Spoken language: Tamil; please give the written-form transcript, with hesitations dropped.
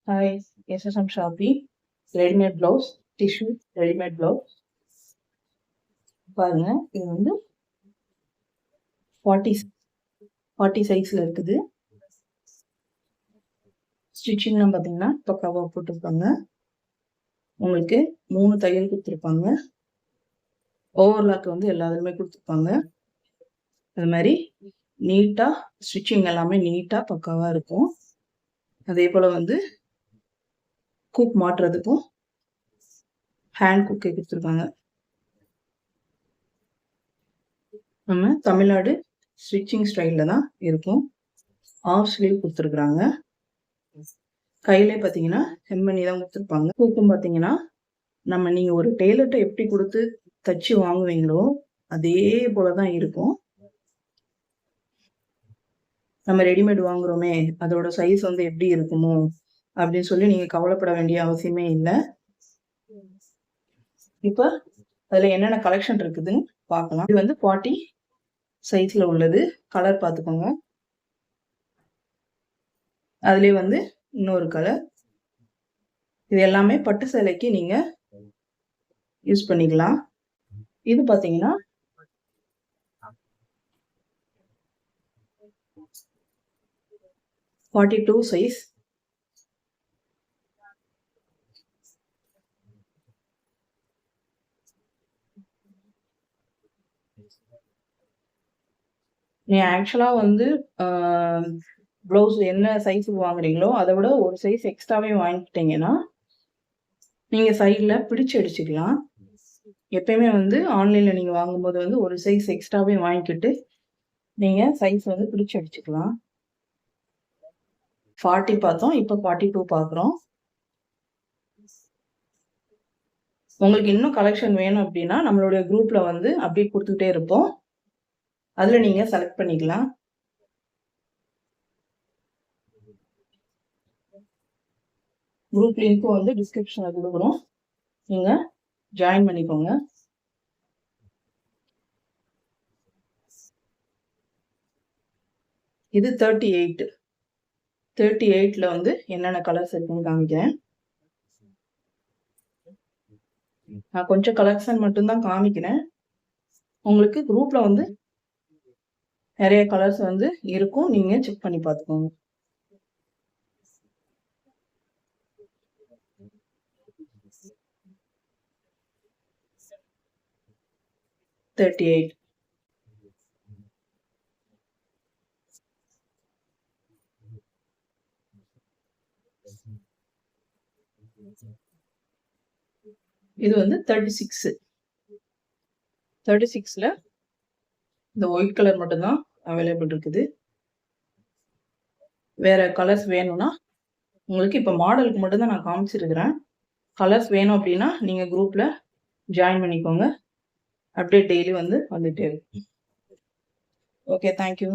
Hi, SSM Shopee. Readymade blouse, tissue readymade blouse. பாருங்க, இது வந்து 40 சைஸ்ல இருக்குது. ஸ்டிச்சிங்லாம் பார்த்தீங்கன்னா பக்காவாக போட்டிருப்பாங்க. உங்களுக்கு 3 தையல் கொடுத்துருப்பாங்க. ஓவர்லாக் வந்து எல்லா இதுலையுமே கொடுத்துருப்பாங்க. அது மாதிரி நீட்டாக ஸ்டிச்சிங் எல்லாமே நீட்டாக பக்காவாக இருக்கும். அதே போல் வந்து குக் மாட்டுறதுக்கும் ஹேண்ட் குக்கே கொடுத்துருக்காங்க. நம்ம தமிழ்நாடு ஸ்டிச்சிங் ஸ்டைலில் தான் இருக்கும். ஆஃப் ஸ்லீவ் கொடுத்துருக்குறாங்க. கையிலே பார்த்தீங்கன்னா செம்மணி தான் கொடுத்துருப்பாங்க. தூக்கம் பார்த்தீங்கன்னா நீங்கள் ஒரு டெய்லர்கிட்ட எப்படி கொடுத்து தச்சு வாங்குவீங்களோ அதே போல தான் இருக்கும். நம்ம ரெடிமேட் வாங்குறோமே அதோட சைஸ் வந்து எப்படி இருக்குமோ அப்படின்னு சொல்லி நீங்கள் கவலைப்பட வேண்டிய அவசியமே இல்லை. இப்போ அதில் என்னென்ன கலெக்ஷன் இருக்குதுன்னு பார்க்கலாம். இது வந்து 40 சைஸில் உள்ளது. கலர் பார்த்துக்கோங்க. அதுலேயே வந்து இன்னொரு கலர். இது எல்லாமே பட்டு சேலைக்கு நீங்கள் யூஸ் பண்ணிக்கலாம். இது பார்த்தீங்கன்னா 42 சைஸ். நீங்கள் ஆக்சுவலாக வந்து ப்ளவுஸ் என்ன சைஸுக்கு வாங்குறீங்களோ அதை விட ஒரு சைஸ் எக்ஸ்ட்ராவே வாங்கிக்கிட்டீங்கன்னா நீங்கள் சைடில் பிடிச்சு அடிச்சுக்கலாம். எப்பயுமே வந்து ஆன்லைனில் நீங்கள் வாங்கும்போது வந்து ஒரு சைஸ் எக்ஸ்ட்ராவே வாங்கிக்கிட்டு நீங்கள் சைஸ் வந்து பிடிச்சு அடிச்சுக்கலாம். 40 பார்த்தோம், இப்போ 42 பார்க்குறோம். உங்களுக்கு இன்னும் கலெக்ஷன் வேணும் அப்படின்னா நம்மளுடைய குரூப்பில் வந்து அப்டேட் கொடுத்துக்கிட்டே இருப்போம். அதில் நீங்கள் செலக்ட் பண்ணிக்கலாம். குரூப் லிங்க்கும் வந்து டிஸ்கிரிப்ஷனில் கொடுக்குறோம், நீங்கள் ஜாயின் பண்ணிக்கோங்க. இது 38ல வந்து என்னென்ன கலர்ஸ் இருக்குன்னு காமிக்கிறேன். நான் கொஞ்சம் கலெக்ஷன் மட்டும்தான் காமிக்கிறேன். உங்களுக்கு குரூப்ல வந்து நிறைய கலர்ஸ் வந்து இருக்கும், நீங்க செக் பண்ணி பார்த்துக்கோங்க. இது வந்து 36ல இந்த ஒயிட் கலர் மட்டும்தான் அவைலபிள் இருக்குது. வேற கலர்ஸ் வேணும்னா உங்களுக்கு இப்போ மாடலுக்கு மட்டும்தான் நான் காமிச்சிருக்கிறேன். கலர்ஸ் வேணும் அப்படின்னா நீங்க குரூப்ல ஜாயின் பண்ணிக்கோங்க. அப்டேட் டெய்லி வந்து வந்துட்டே இருக்கும். Okay, thank you.